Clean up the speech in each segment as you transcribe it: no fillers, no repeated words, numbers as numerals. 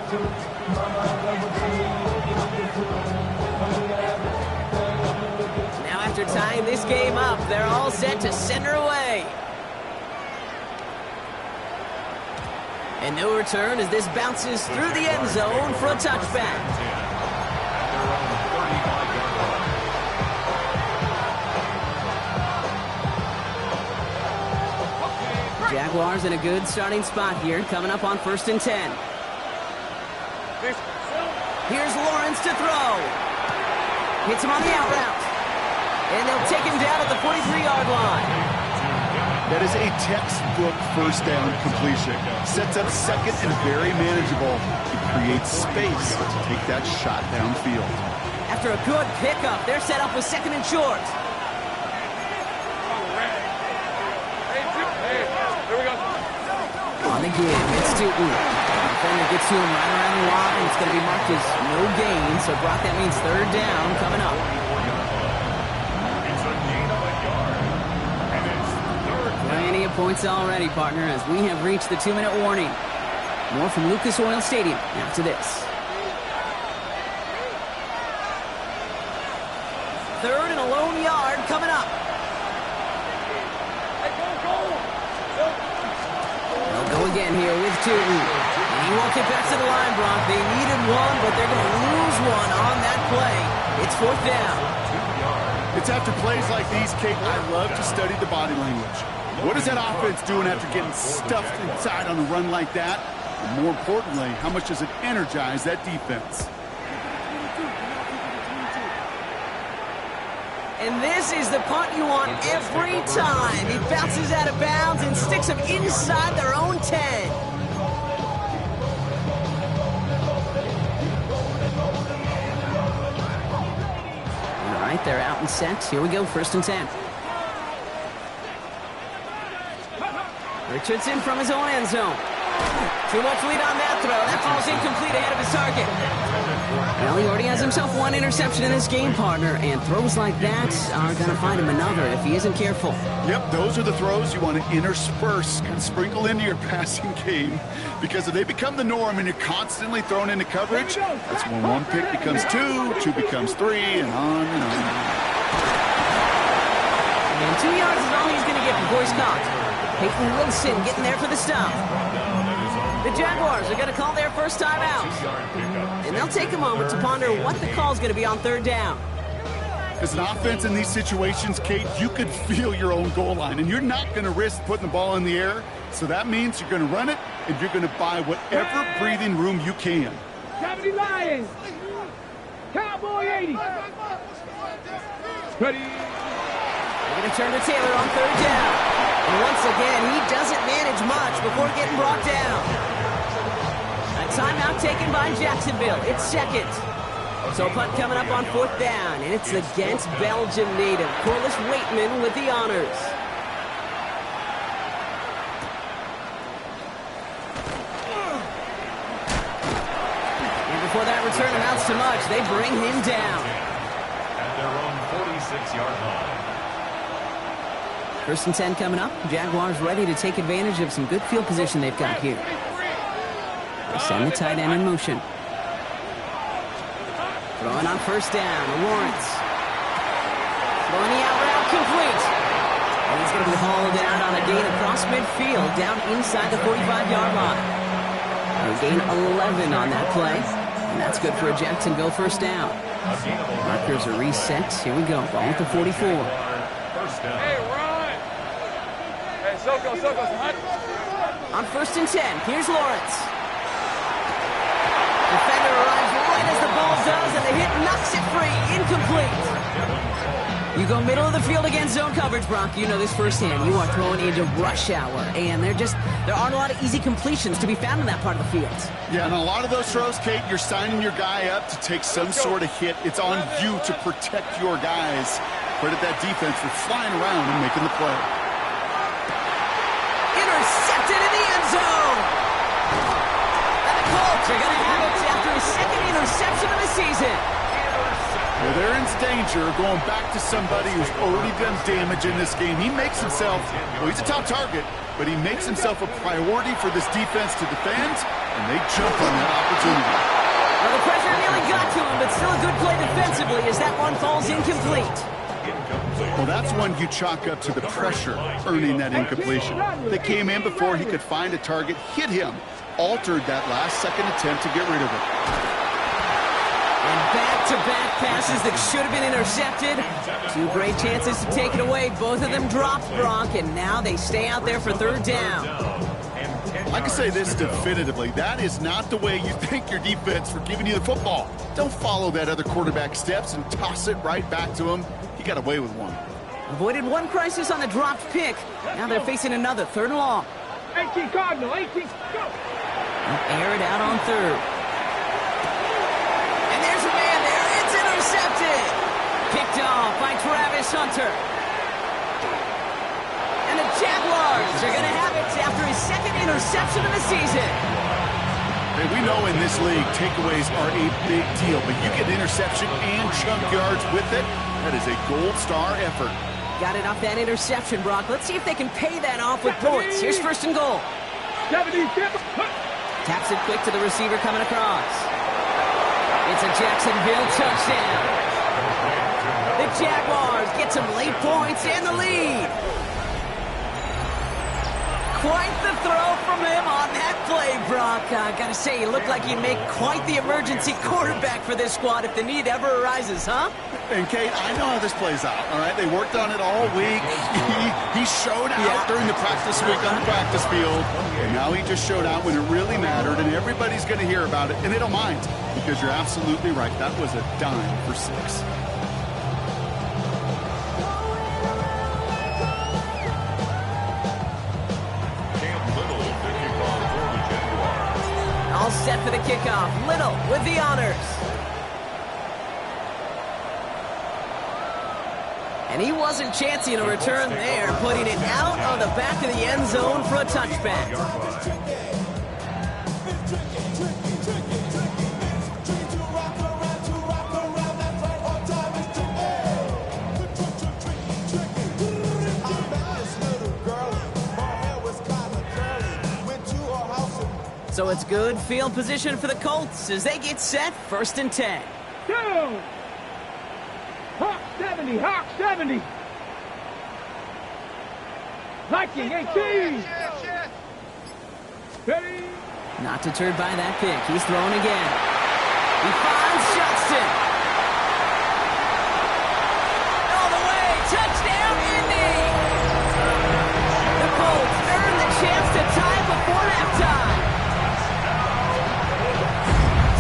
Now after tying this game up, they're all set to send her away. And no return as this bounces through the end zone for a touchback. Jaguars in a good starting spot here, coming up on 1st and 10. Here's Lawrence to throw. Hits him on the out route. And they'll take him down at the 43-yard line. That is a textbook first down completion. Sets up second and very manageable. It creates space to take that shot downfield. After a good pickup, they're set up with 2nd and short. On the give, it's Newton. Defender gets to him right around the line. It's going to be marked as no gain. So, Brock, that means 3rd down coming up. Plenty of points already, partner, as we have reached the 2-minute warning. More from Lucas Oil Stadium after this. 3rd and a lone yard coming up. They'll go again here with Newton. And he won't get back to the line, Brock. They needed one, but they're going to lose one on that play. It's 4th down. It's after plays like these, Kate, I love to study the body language. What is that offense doing after getting stuffed inside on a run like that? And more importantly, how much does it energize that defense? And this is the punt you want every time. He bounces out of bounds and sticks them inside their own 10. All right, they're out and set. Here we go, 1st and 10. Richardson from his own end zone. Too much lead on that throw. That falls incomplete ahead of his target. Well, he already has himself one interception in this game, partner, and throws like that are going to find him another if he isn't careful. Yep, those are the throws you want to intersperse and sprinkle into your passing game, because if they become the norm and you're constantly thrown into coverage, that's when 1 pick becomes 2, 2 becomes 3, and on and on. And 2 yards is all he's going to get before he's caught. Peyton Wilson getting there for the stop. The Jaguars are going to call their first time out. And they'll take a moment to ponder what the call is going to be on 3rd down. As an offense in these situations, Kate, you could feel your own goal line, and you're not going to risk putting the ball in the air. So that means you're going to run it, and you're going to buy whatever breathing room you can. Cavity Lions! Cowboy 80! Ready? They're going to turn to Taylor on 3rd down. And once again, he doesn't manage much before getting brought down. A timeout taken by Jacksonville. It's 2nd. So a punt coming up on 4th down, and it's against Belgium native Corliss Waitman with the honors. And before that return amounts to much, they bring him down. At their own 46-yard line. 1st and 10 coming up. Jaguars ready to take advantage of some good field position they've got here. They send the tight end in motion. Throwing on 1st down, Lawrence. Throwing the out route complete. And he's going to be hauled out on a gain across midfield, down inside the 45-yard line. A gain 11 on that play. And that's good for a Jacksonville 1st down. Markers are reset. Here we go. Ball at the 44. First down. On 1st and 10, here's Lawrence. Defender arrives right as the ball does, and the hit knocks it free. Incomplete. You go middle of the field against zone coverage, Brock. You know this firsthand. You are throwing into rush hour, and there aren't a lot of easy completions to be found in that part of the field. Yeah, and a lot of those throws, Kate, you're signing your guy up to take some sort of hit. It's on you to protect your guys. Credit that defense for flying around and making the play. Intercepted in the end zone. And the Colts are going to have it after his 2nd interception of the season. Well, they're in danger of going back to somebody who's already done damage in this game. He makes himself, well, he's a top target, but he makes himself a priority for this defense to defend, and they jump on that opportunity. opportunity. Well, the pressure nearly got to him, but still a good play defensively as that one falls incomplete. Well, that's one you chalk up to the pressure earning that incompletion. They came in before he could find a target, hit him, altered that last-second attempt to get rid of it. And back-to-back passes that should have been intercepted. Two great chances to take it away. Both of them dropped, Brock, and now they stay out there for third down. I can say this definitively. That is not the way you thank your defense for giving you the football. Don't follow that other quarterback steps and toss it right back to him. He got away with one. Avoided one crisis on the dropped pick. Now they're facing another, third and long. 18 Cardinal, 18, go! Air it out on third. And there's a man there. It's intercepted. Picked off by Travis Hunter. And the Jaguars are going to have it after his second interception of the season. Hey, we know in this league, takeaways are a big deal, but you get interception and chunk yards with it. That is a gold star effort. Got it off that interception, Brock. Let's see if they can pay that off with points. Here's first and goal. 70, Taps it quick to the receiver coming across. It's a Jacksonville touchdown. The Jaguars get some late points and the lead. Quite the throw from him on that play, Brock. Gotta say, you look like you'd make quite the emergency quarterback for this squad if the need ever arises, huh? And, Kate, I know how this plays out, all right? They worked on it all week. He showed out during the practice week on the practice field. And now he just showed out when it really mattered, and everybody's going to hear about it. And they don't mind, because you're absolutely right. That was a dime for 6. All set for the kickoff. Little with the honors. And he wasn't chancing a return there, putting it out of the back of the end zone for a touchback. So it's good field position for the Colts as they get set, 1st and 10. Down! Hawk 70, Hawk 70! Viking 18! Ready? Not deterred by that pick. He's throwing again. He finds Johnston. All the way. Touchdown, Indy! The Colts earn the chance to tie before halftime.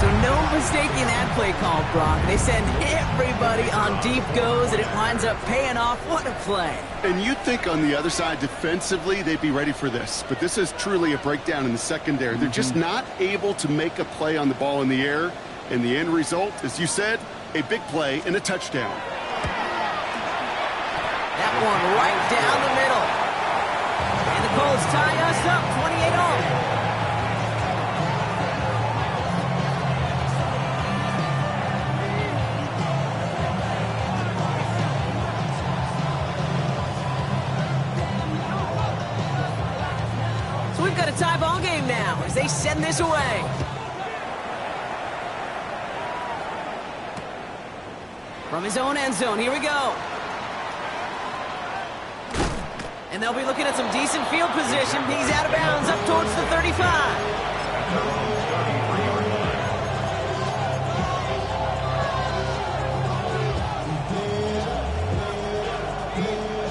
So no mistaking that play call, Brock. They send everybody on deep goes, and it winds up paying off. What a play. And you'd think on the other side, defensively, they'd be ready for this. But this is truly a breakdown in the secondary. They're just not able to make a play on the ball in the air. And the end result, as you said, a big play and a touchdown. That one right down the middle. And the Colts tie us up 28-all. So we've got a tie ball game now as they send this away. From his own end zone, here we go. And they'll be looking at some decent field position. He's out of bounds up towards the 35.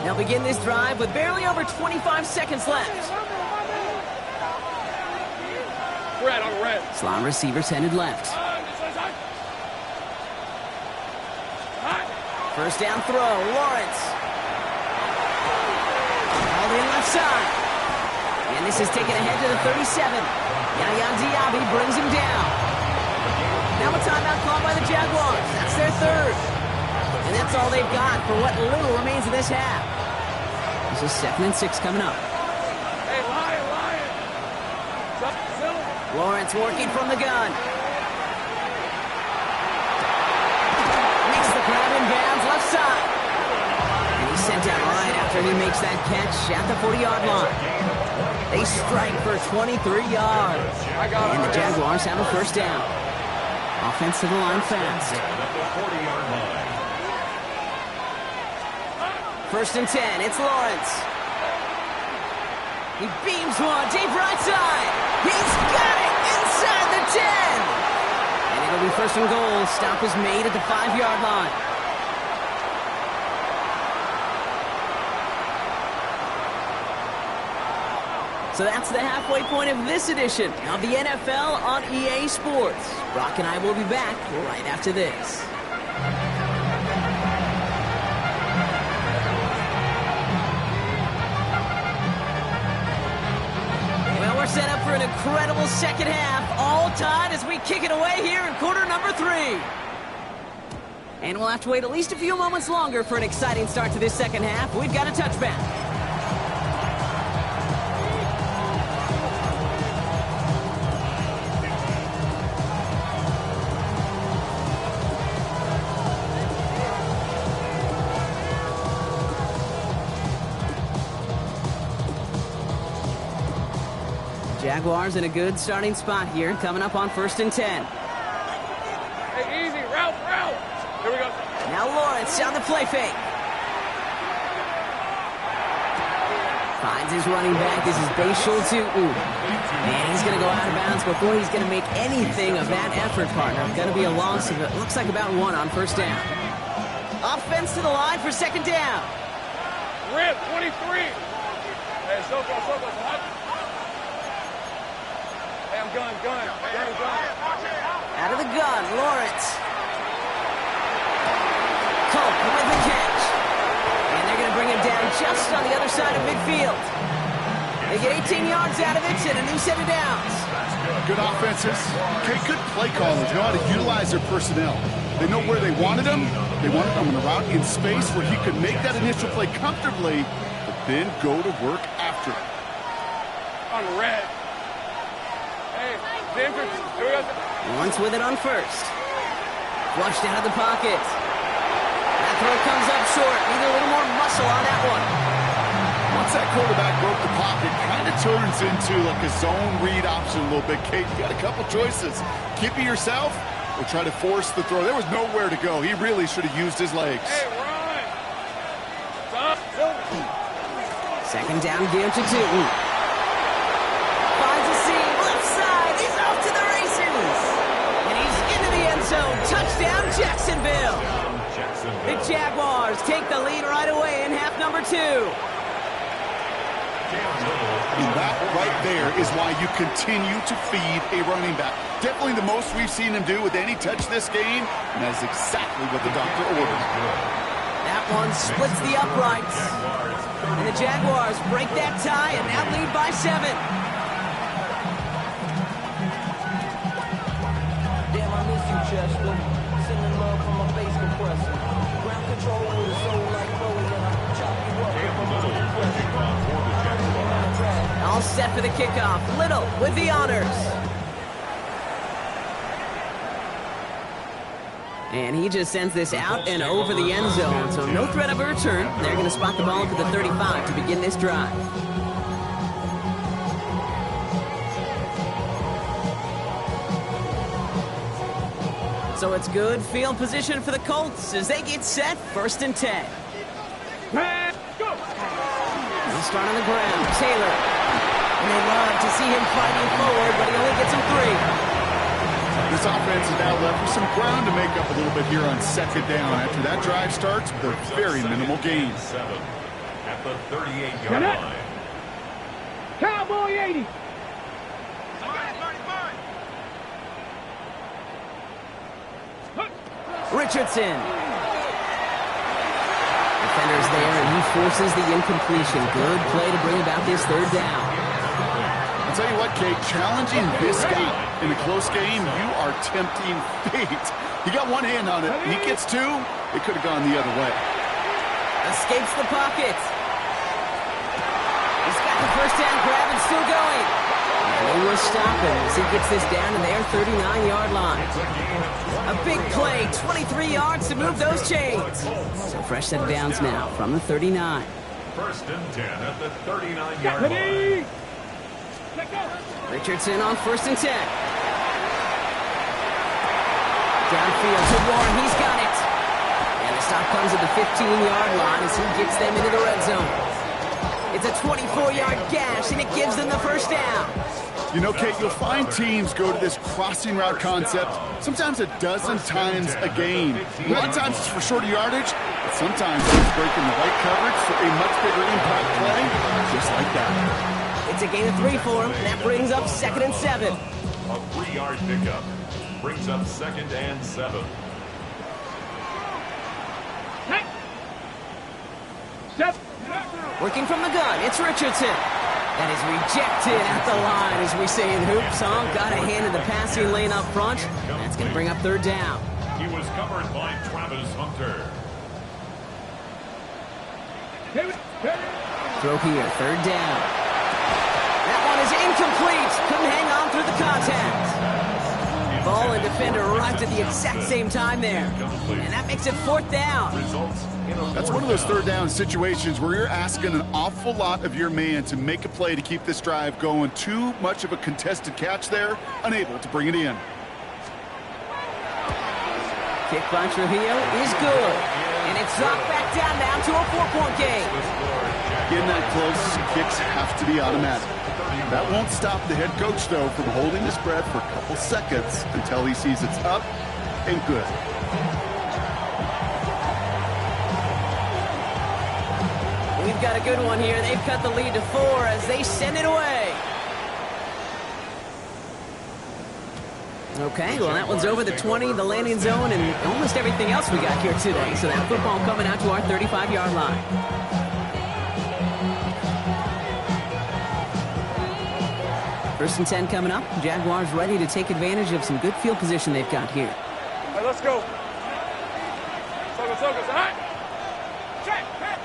They'll begin this drive with barely over 25 seconds left. Red on red. Slot receivers headed left. First down throw, Lawrence. All in left side. And this is taken ahead to the 37. Yaya Diaby brings him down. Now a timeout called by the Jaguars. That's their third. And that's all they've got for what little remains of this half. This is 2nd and 6 coming up. Hey, Lion! Lawrence working from the gun. Makes the grab in bounds left side. And he's sent out right after after he makes that catch at the 40-yard line. They strike for 23 yards. And the Jaguars have a first down. Offense to the line fast. First and 10, it's Lawrence. He beams one deep right side. He's got it inside the 10. And it'll be first and goal. Stop is made at the 5-yard line. So that's the halfway point of this edition of the NFL on EA Sports. Brock and I will be back right after this. Well, we're set up for an incredible second half. All tied as we kick it away here in quarter number 3. And we'll have to wait at least a few moments longer for an exciting start to this second half. We've got a touchback. Jaguars in a good starting spot here, coming up on first and 10. Hey, easy, route. Here we go. Now Lawrence on the play fake. Finds his running back. This is Bashul to and he's going to go out of bounds before he's going to make anything of that effort, partner. Going to be a loss of, it looks like about 1 on first down. Offense to the line for second down. Rip, 23. Hey, circle. Hey, I'm gun. Out of the gun, Lawrence. Colt with the catch. And they're going to bring him down just on the other side of midfield. They get 18 yards out of it and a new set of downs. Good offenses. Okay, good play callers. Know how to utilize their personnel. They know where they wanted them. They wanted them on the route in space where he could make that initial play comfortably, but then go to work after it. On red. Hey, Denver. Here we go. Lawrence with it on first. Flushed out of the pocket. That throw comes up short. Need a little more muscle on that one. Once that quarterback broke the pocket, kind of turns into like a zone read option a little bit. Kate, you got a couple choices. Keep it yourself or try to force the throw. There was nowhere to go. He really should have used his legs. Hey, run. Stop. Second down, give to 2. Finds a seam, left side. He's off to the races. And he's into the end zone. Touchdown, Jacksonville. The Jaguars take the lead right away in half number 2. And that right there is why you continue to feed a running back. Definitely the most we've seen him do with any touch this game, and that's exactly what the doctor ordered. That one splits the uprights. And the Jaguars break that tie and now lead by 7. Damn, I miss you, Chester. Sending love from my face compressor. Ground control with a soul like Bowie, and I chop you up with my compressor. All set for the kickoff. Little with the honors. And he just sends this out and over the end zone, so no threat of a return. They're going to spot the ball up at the 35 to begin this drive. So it's good field position for the Colts as they get set, first and 10. Man, go. They start on the ground. Taylor. And they love to see him fighting forward, but he only gets him 3. This offense is now left with some ground to make up a little bit here on second down after that drive starts with a very minimal gain. 7 at the 38-yard line. Cowboy 80. Richardson. Defender's there, and he forces the incompletion. Good play to bring about this third down. I'll tell you what, Kate, challenging this guy in a close game, you are tempting fate. He got one hand on it. He gets 2. It could have gone the other way. Escapes the pocket. He's got the first down grab and still going. And he will stop him as he gets this down to their 39-yard line. A big play, 23 yards to move those chains. So fresh set of downs now from the 39. First and 10 at the 39-yard line. Richardson on first and 10. Downfield to Warren. He's got it. And the stop comes at the 15-yard line as he gets them into the red zone. It's a 24-yard gash, and it gives them the first down. You know, Kate, you'll find teams go to this crossing route concept sometimes a dozen times a game. A lot of times it's for shorter yardage, but sometimes it's breaking the right coverage for a much bigger impact play, just like that. It's a gain of 3 for him, and that brings up 2nd and 7. A 3-yard pickup brings up 2nd and 7. Working from the gun, it's Richardson. That is rejected at the line, as we say in hoops. Got a hand in the passing lane up front. That's going to bring up 3rd down. He was covered by Travis Hunter. Throw here, 3rd down. That one is incomplete. Couldn't hang on through the contact. Ball and defender arrived at the exact same time there. And that makes it 4th down. That's one of those 3rd down situations where you're asking an awful lot of your man to make a play to keep this drive going. Too much of a contested catch there, unable to bring it in. Kick by Trujillo is good. And it's dropped back down to a 4-point game. Getting that close, kicks have to be automatic. That won't stop the head coach, though, from holding his breath for a couple seconds until he sees it's up and good. We've got a good one here. They've cut the lead to 4 as they send it away. Okay, well, that one's over the 20, the landing zone, and almost everything else we got here today. So that football coming out to our 35-yard line. First and 10 coming up. Jaguars ready to take advantage of some good field position they've got here. All right, let's go. Focus. All right. Check. Red.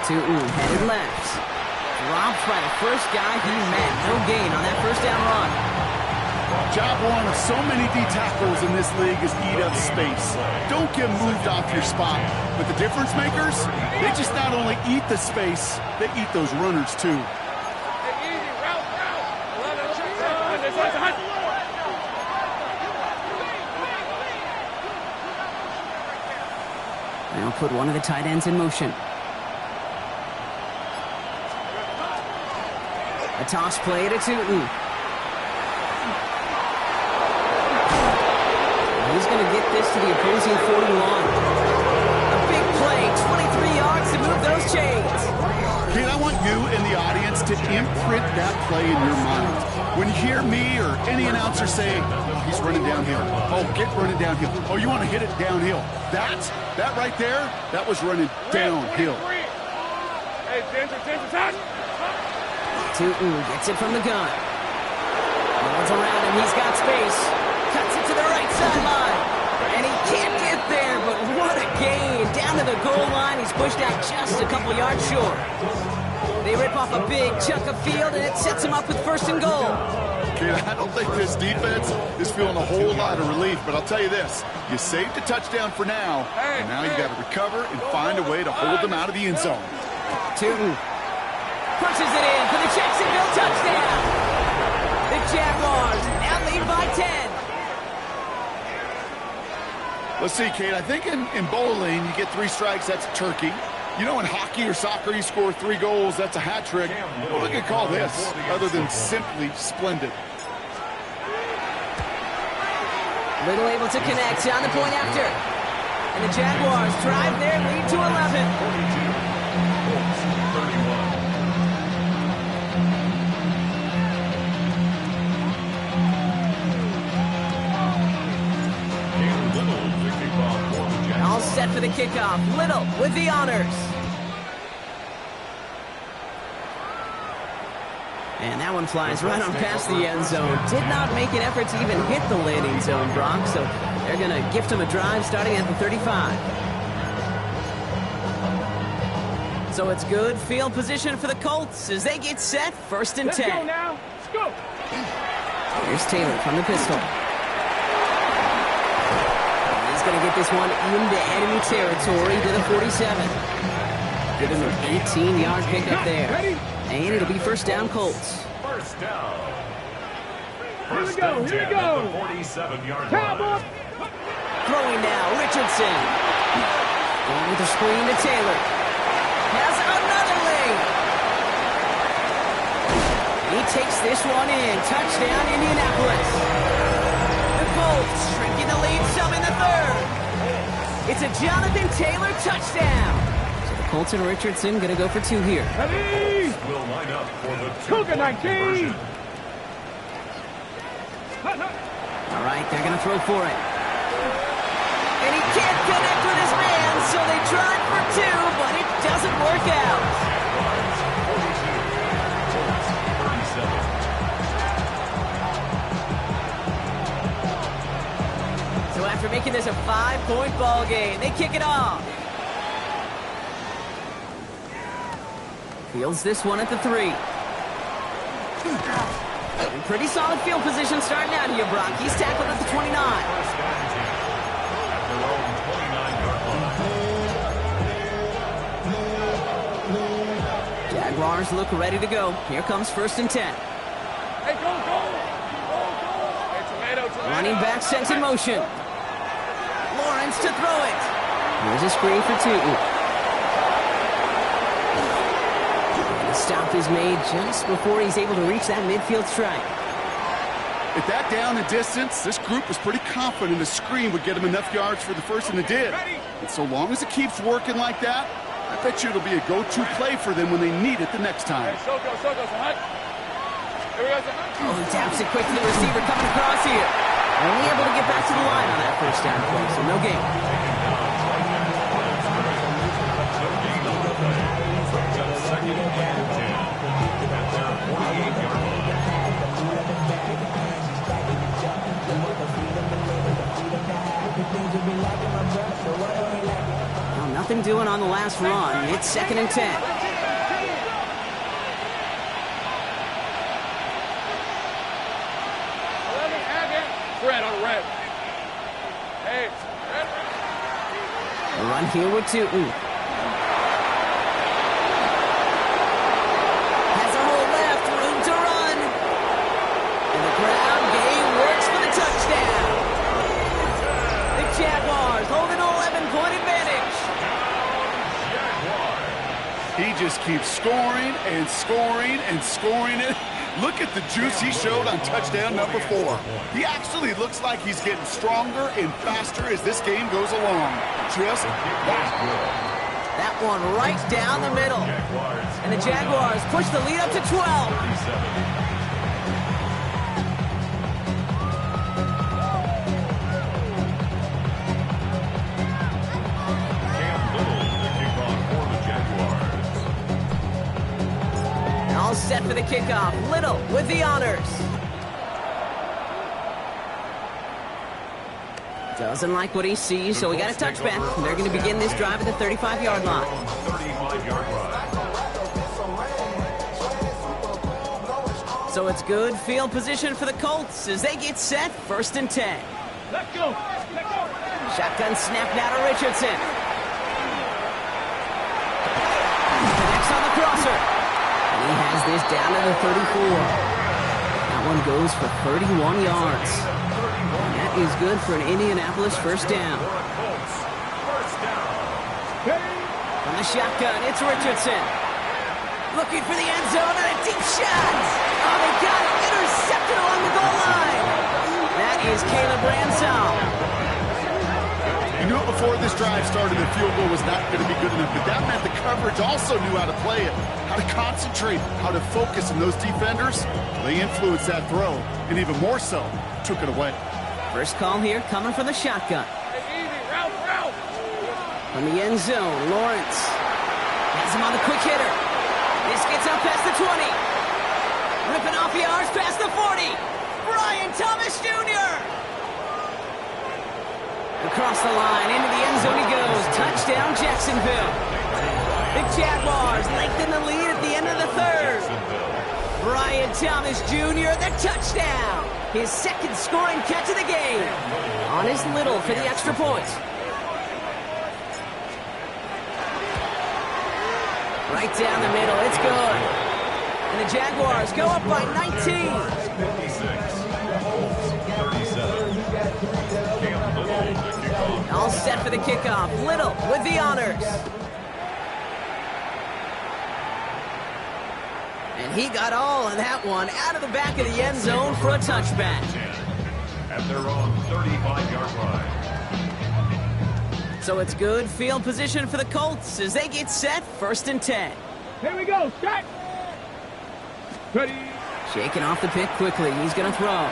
Tootin headed left. Dropped by the first guy he met. No gain on that first down run. Job one of so many D tackles in this league is eat up space. Don't get moved off your spot. But the difference makers, they just not only eat the space, they eat those runners too. Now put one of the tight ends in motion. A toss play to Tootin. He's going to get this to the opposing 41. A big play, 23 yards to move those chains. Kid, I want you and the audience to imprint that play in your mind. When you hear me or any announcer say, oh, he's running downhill. Oh, get running downhill. Oh, you want to hit it downhill. That right there, that was running downhill. Hey, Ginger, touch. Tootin gets it from the gun. No one's around him. He's got space. Cuts it to the right sideline. And he can't get there, but what a gain. Down to the goal line. He's pushed out just a couple yards short. They rip off a big chunk of field, and it sets him up with 1st and goal. Kid, I don't think this defense is feeling a whole lot of relief, but I'll tell you this. You saved a touchdown for now, and now you got to recover and find a way to hold them out of the end zone. Tootin punches it in for the Jacksonville touchdown. The Jaguars now lead by 10. Let's see, Kate. I think in bowling, you get 3 strikes, that's a turkey. You know, in hockey or soccer, you score 3 goals, that's a hat trick. Well, look at call this, other than simply splendid. Little able to connect on the point after. And the Jaguars drive their lead to 11. All set for the kickoff. Little with the honors. And that one flies right on past the end zone. Did not make an effort to even hit the landing zone, Brock. So they're going to gift him a drive starting at the 35. So it's good field position for the Colts as they get set. 1st and 10. Let's go now. Let's go. Here's Taylor from the pistol. He's going to get this one into enemy territory to the 47. Give him an 18-yard pickup there. And it'll be first down, Colts. First down. Here we go, here we go. 47-yard Cowboy. line. Throwing now, Richardson. Going with the screen to Taylor. Has another lane. He takes this one in. Touchdown, Indianapolis. The Colts shrinking the lead some in the third. It's a Jonathan Taylor touchdown. So the Colts and Richardson going to go for two here. Ready? Will line up for the Cougar 19. conversion. All right, they're going to throw for it. And he can't connect with his man, so they tried for two, but it doesn't work out. So after making this a 5-point ball game, they kick it off. Fields this one at the 3. Pretty solid field position starting out here, Brock. He's tackled at the 29. First down team at their own 29-yard line. Jaguars look ready to go. Here comes first and 10. Hey, go. Hey, tomato. Running back sent in motion. Lawrence to throw it. Here's a screen for Tootin. The stop is made just before he's able to reach that midfield strike. At that down and distance, this group was pretty confident the screen would get him enough yards for the first, and it did. And so long as it keeps working like that, I bet you it'll be a go-to play for them when they need it the next time. Hey, so go, Hunt. Here we go, Hunt. Oh, he taps it quickly. The receiver coming across here. Only able to get back to the line on that first down play, so no gain. Second and 10 at their 48-yard line. Well, nothing doing on the last run. It's second and 10. Red on red. Hey, red. A run here with Tootin. Has a hole left, room to run. And the ground game works for the touchdown. The Jaguars hold an 11-point advantage. He just keeps scoring and scoring and scoring it. Look at the juice he showed on touchdown number 4. He actually looks like he's getting stronger and faster as this game goes along. Just That one right down the middle. And the Jaguars push the lead up to 12. All set for the kickoff. Little with the honors. Doesn't like what he sees, so we got a touchback. They're going to begin this drive at the 35-yard line. 35-yard line. So it's good field position for the Colts as they get set. First and 10. Let's go. Shotgun snap now to Richardson. Connects on the crosser. He has this down to the 34. That one goes for 31 yards. And that is good for an Indianapolis first down. From the shotgun, it's Richardson. Looking for the end zone and a deep shot. Oh, they got it intercepted along the goal line. That is Caleb Ransom. You knew it before this drive started, the field goal was not going to be good enough, but that meant the coverage also knew how to play it, how to concentrate, how to focus, and those defenders, they influenced that throw, and even more so, took it away. First call here coming from the shotgun. Hey, easy. Route. From the end zone, Lawrence has him on the quick hitter. This gets up past the 20. Ripping off yards past the 40. Brian Thomas Jr. Across the line, into the end zone he goes. Touchdown, Jacksonville. The Jaguars lengthen the lead at the end of the third. Brian Thomas Jr., the touchdown. His second scoring catch of the game. On his Little for the extra point. Right down the middle. It's good. And the Jaguars go up by 19. 56. Colts 37. Cam Little to kick off. All set for the kickoff. Little with the honors. And he got all of that one out of the back of the end zone for a touchback. At their own 35-yard line. So it's good field position for the Colts as they get set 1st and 10. Here we go. Start. Ready. Shaking off the pick quickly. He's going to throw.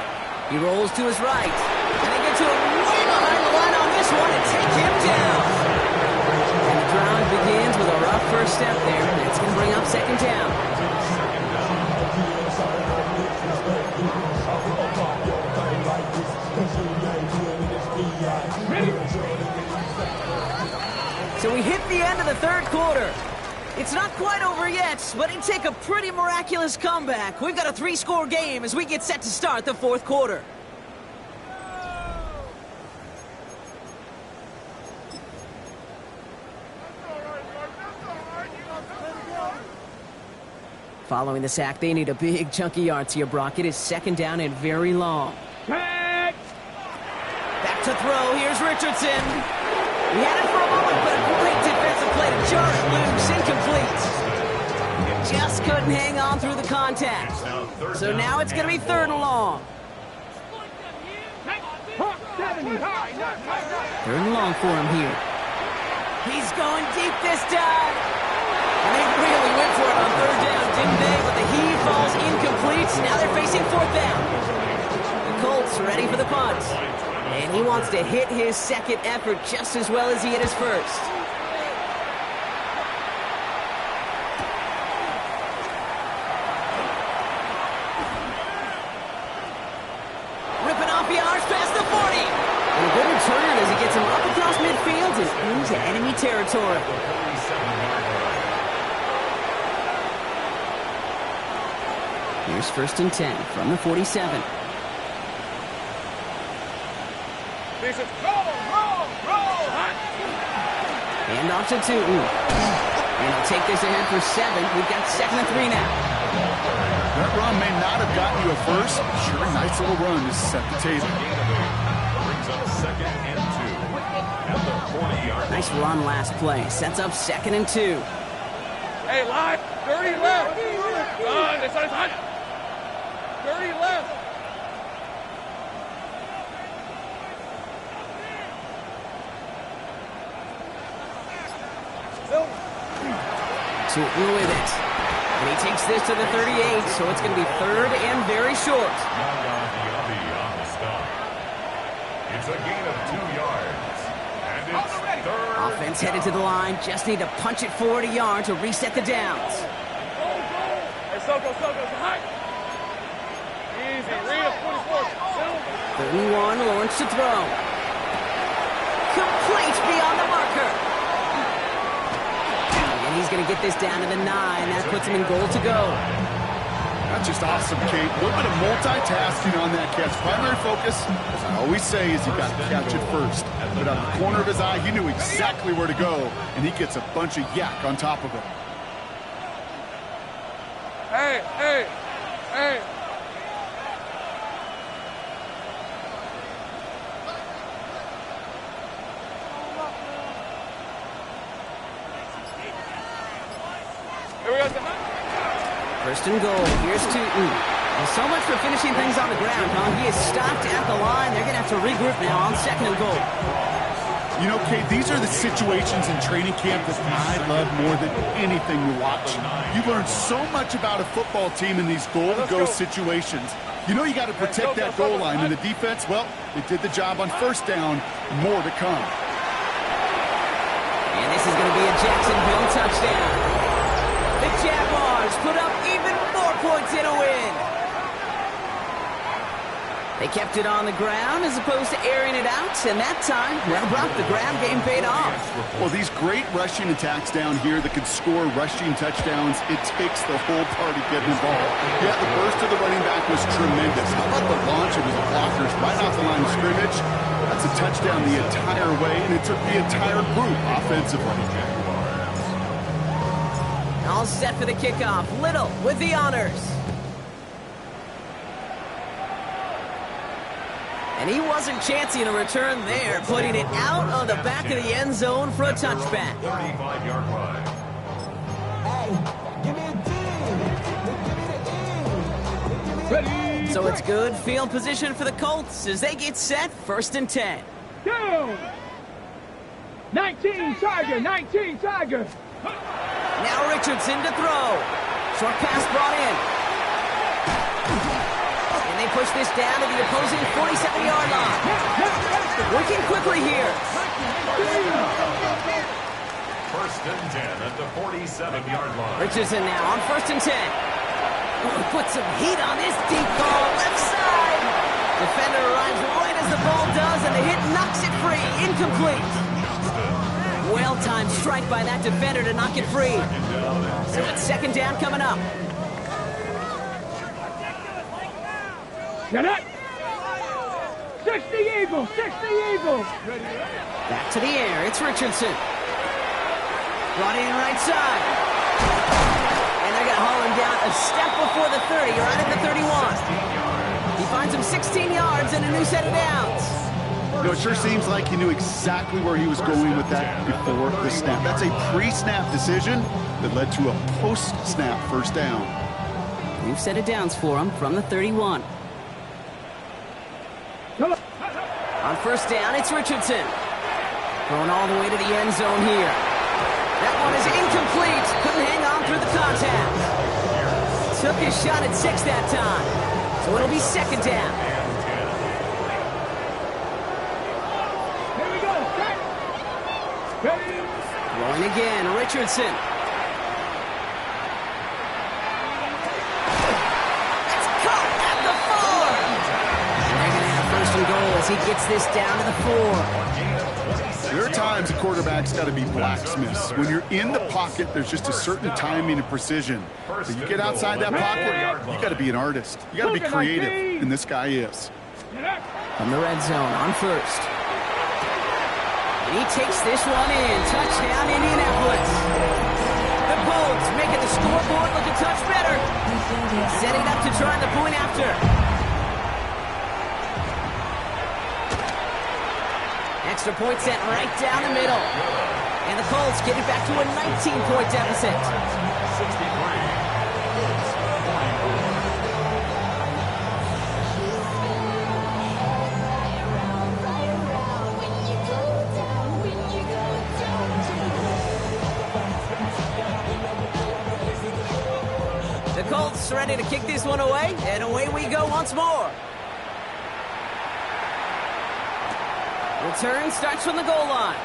He rolls to his right. And they get to him way behind the line on this one and take him down. And the drive begins with a rough first step there. That's going to bring up 2nd down. So we hit the end of the 3rd quarter. It's not quite over yet, but it'd take a pretty miraculous comeback. We've got a 3-score game as we get set to start the 4th quarter. Following the sack, they need a big chunky yards here, Brock. It is 2nd down and very long. Back to throw. Here's Richardson. He had it for a moment, but a great defensive play to jar it loose. Incomplete. Just couldn't hang on through the contact. So now it's going to be 3rd and long. 3rd and long for him here. He's going deep this time. And they really went for it on 3rd down, didn't they? But the heave falls incomplete. Now they're facing 4th down. The Colts ready for the punt. And he wants to hit his 2nd effort just as well as he hit his 1st. Ripping off yards past the 40. And a good return as he gets him up across midfield and into enemy territory. Here's 1st and 10 from the 47. Hand off to Tootin. And he'll take this ahead for 7. We've got 2nd and 3 now. That run may not have gotten you a first. Sure, nice little run to set the table. Brings up 2nd and 2. At the 40-yard line. Nice run last play. Sets up 2nd and 2. Hey, live. 30 left. It's on. 30 left. Tootin with it. And he takes this to the 38, so it's going to be 3rd and very short. It's a gain of 2 yards. And it's 3rd. Offense headed to the line. Just need to punch it forward a yard to reset the downs. Hey, Soko, high. Easy. Read it, 24. 3rd and 1, Lawrence to throw. Complete beyond the marker. And he's going to get this down to the 9. That puts him in goal to go. That's just awesome, Kate. A little bit of multitasking on that catch. Primary focus, as I always say, is you got to catch it first. But out of the corner of his eye, he knew exactly where to go, and he gets a bunch of yak on top of it. Hey. Here we go. 1st and goal. Here's Tootin. Well, so much for finishing things on the ground, huh? He is stopped at the line. They're going to have to regroup now on 2nd and goal. You know, Kate, these are the situations in training camp that I love more than anything to watch. You learn so much about a football team in these goal-to-go situations. You know you got to protect that goal line, and the defense, well, they did the job on 1st down. More to come. And this is going to be a Jacksonville touchdown. The Jaguars put up even more points in a win. They kept it on the ground as opposed to airing it out, and that time, well, Brock, the ground game paid off. Well, these great rushing attacks down here that can score rushing touchdowns, it takes the whole party getting involved. Yeah, the burst of the running back was tremendous. How about the launch of his blockers right off the line of scrimmage? That's a touchdown the entire way, and it took the entire group offensively. All set for the kickoff. Little with the honors. And he wasn't chancing a return there, putting it out on the back of the end zone for a touchback. 35-yard line. So it's good field position for the Colts as they get set, 1st and 10. Go! 19 Tiger, 19 Tiger. Now Richardson to throw. Short pass brought in. And they push this down to the opposing 47-yard line. Working quickly here. 1st and 10 at the 47-yard line. Richardson now on 1st and 10. Put some heat on this deep ball, left side. Defender arrives right as the ball does, and the hit knocks it free. Incomplete. Well-timed strike by that defender to knock it free. So it's 2nd down coming up. Get it! 60 Eagles, 60 Eagles. Back to the air, it's Richardson. Brought in right side. And they're going to haul him down a step before the 30, right at the 31. He finds him 16 yards and a new set of downs. You know, it sure seems like he knew exactly where he was going with that before the snap. That's a pre-snap decision that led to a post-snap 1st down. New set of downs for him from the 31. On 1st down, it's Richardson. Thrown all the way to the end zone here. That one is incomplete. Couldn't hang on through the contact. Took his shot at 6 that time. So it'll be 2nd down. Here we go, set. Ready? Throwing again, Richardson. It's caught at the 4. They're going to have 1st and goal as he gets this down to the 4. There are times a quarterback's got to be blacksmiths. When you're in the pocket, there's just a certain timing and precision. But you get outside that pocket, you got to be an artist. You got to be creative, and this guy is. From the red zone on 1st. And he takes this one in. Touchdown, Indianapolis. The Colts making the scoreboard look a touch better. Setting up to try the point after. Extra point sent right down the middle. And the Colts get it back to a 19-point deficit. 63. The Colts ready to kick this one away, and away we go once more. Return starts from the goal line.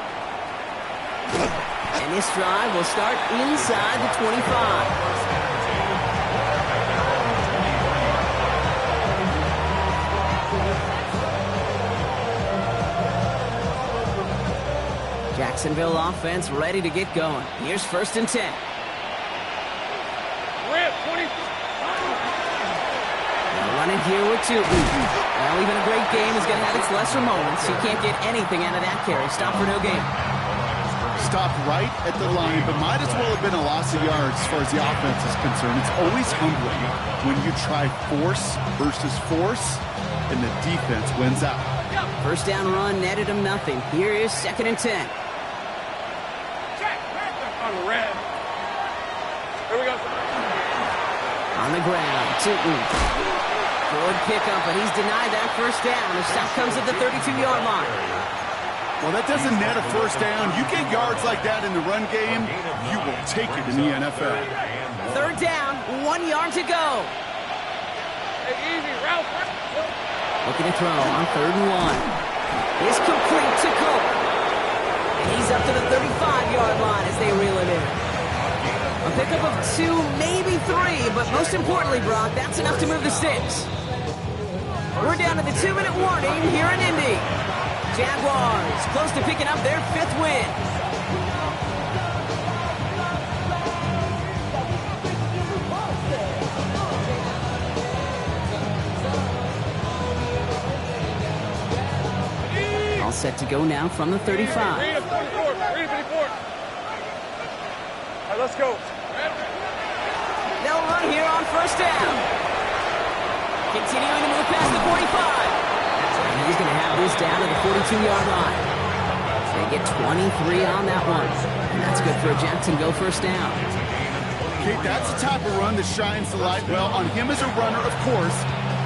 And this drive will start inside the 25. Jacksonville offense ready to get going. Here's 1st and 10. Rip, 20. Running here with 2. Well, even a great game is going to have its lesser moments. You can't get anything out of that carry. Stop for no gain. Stopped right at the line, but might as well have been a loss of yards as far as the offense is concerned. It's always humbling when you try force versus force, and the defense wins out. 1st down run netted him nothing. Here is 2nd and 10. On the red. Here we go. On the ground, Tootin. Good pickup, but he's denied that 1st down. The stop comes at the 32-yard line. Well, that doesn't net a 1st down. You get yards like that in the run game, you will take it in the NFL. 3rd down, 1 yard to go. Hey, easy, Ralph. Looking to throw on 3rd and 1. Is complete to Cope. And he's up to the 35-yard line as they reel it in. A pickup of 2, maybe 3, but most importantly, Brock, that's enough to move the sticks. We're down to the 2-minute warning here in Indy. Jaguars close to picking up their 5th win. All set to go now from the 35. Read it, 44. Read it, 54. All right, let's go. run here on first down. Continuing to move past the 45. And he's going to have this down to the 42-yard line. They get 23 on that one. And that's good for a Jacksonville first down. Okay, that's the type of run that shines the light well on him as a runner, of course.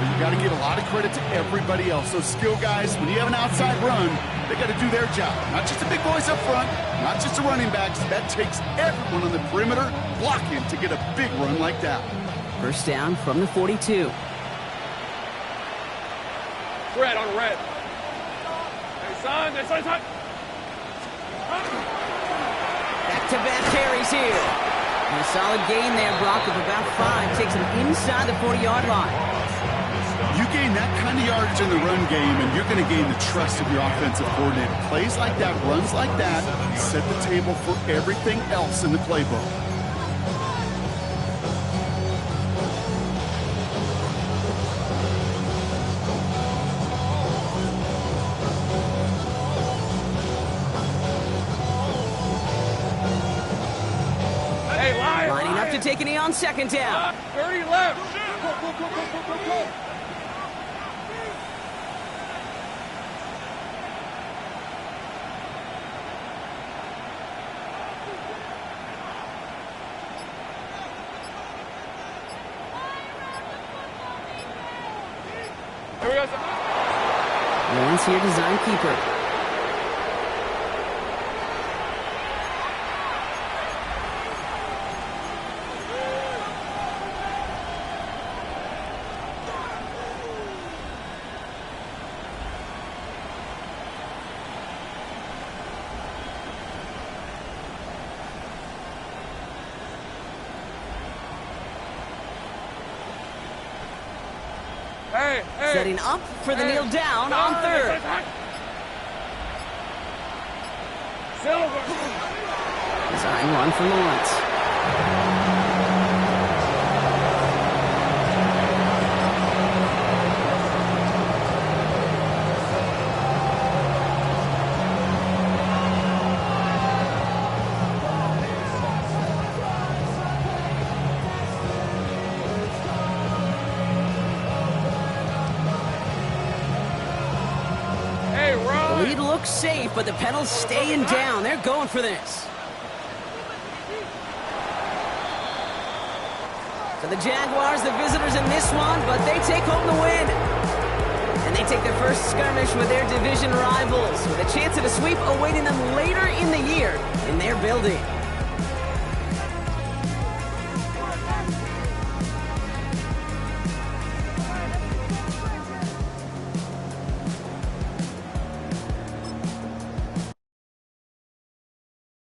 But you got to give a lot of credit to everybody else. Those skill guys, when you have an outside run, they got to do their job. Not just the big boys up front, not just the running backs. That takes everyone on the perimeter blocking to get a big run like that. First down from the 42. Red on red. Hey, son. Back-to-back carries here. And a solid gain there, Brock, of about 5. Takes him inside the 40-yard line. You gain that kind of yardage in the run game, and you're going to gain the trust of your offensive coordinator. Plays like that, runs like that, set the table for everything else in the playbook. Hey, Lining up to take a knee on second down. 30 left. Go. Here we go. Lawrence here, design keeper. Hey. Setting up for the kneel down on third. Silver. Design run for Lawrence. Hey, run. Lead looks safe, but the Penals staying down. They're going for this. So the Jaguars, the visitors in this one, but they take home the win. And they take their first skirmish with their division rivals, with a chance at a sweep awaiting them later in the year in their building.